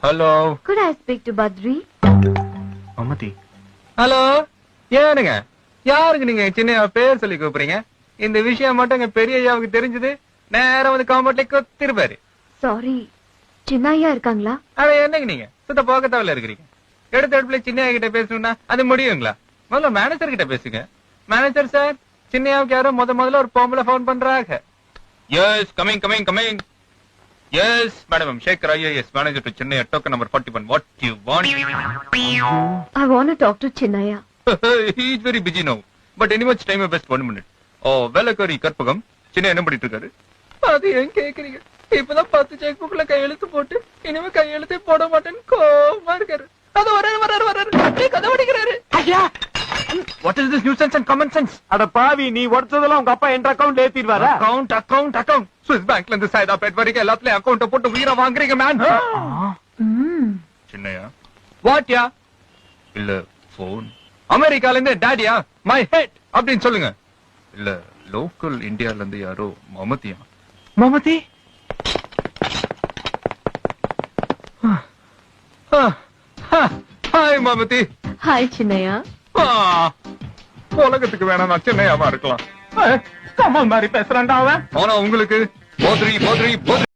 Hello. Could I speak to Badri? Mamathi. Hello. ஏனுங்க யாருக்கு நீங்க சின்ன பேர் சொல்லி கூப்பிடுறீங்க? இந்த விஷயம் மட்டும் எங்க பெரிய ஐயாவுக்கு தெரிஞ்சது நேரம் வந்து காம்பவுண்ட்ல கொத்திருப்பாரு. Sorry. சின்னையா இருக்காங்களா? அட என்னங்க நீங்க சுத்த போக்கத்தாவில இருக்கிறீங்க. எடுத்த இடத்துல சின்னையா கிட்ட பேசணும்னா அது முடியுங்களா? முதல்ல மேனேஜர் கிட்ட பேசுங்க. மேனேஜர் சார், சின்னையாவுக்கு யாரோ முதல்ல ஒரு பொம்பளை போன் பண்றாங்க. Yes coming coming coming. Yes madam Shekhar IAS manager to Chennai token number 41. What you want? I want to talk to Chinnaya. He is very busy now. But any much time best 1 minute. Oh, வேலைக்காரி கற்பகம் சின்ன என்ன பண்ணிட்டு இருக்காரு? அது ஏன் கேக்குறீங்க? இப்பதான் 10 check புக்ல கையெழுத்து போட்டு இனிமே கையெழுத்தே போட மாட்டேன்னு கோவமா இருக்காரு. அது வராரு கதை அடிக்கிறாரு. ஐயா, What is this nuisance and common sense? அட பாவி, நீ உடைச்சதெல்லாம் உங்க அப்பா என்ற அக்கவுண்ட் ஏத்திடுவாரா? அக்கவுண்ட் ஸ்விஸ் பேங்க்ல இருந்து சைதா பேட் வரைக்கும் எல்லாத்துலயும் அக்கவுண்ட் போட்டு உயிரை வாங்குறீங்க மேன். சின்னையா வாட்யா? இல்ல போன். அமெரிக்கால இருந்து டாடியா மை ஹெட் அப்படின்னு சொல்லுங்க. இல்ல லோக்கல் இந்தியால இருந்து யாரோ மமதியா. மமதி? ஹாய் மமதி. Hi, Chinnaya. உலகத்துக்கு வேணா நான் சின்னையாவா இருக்கலாம். கமல் மாதிரி பேசுறான்டா அவன். ஆனா உங்களுக்கு போத்ரி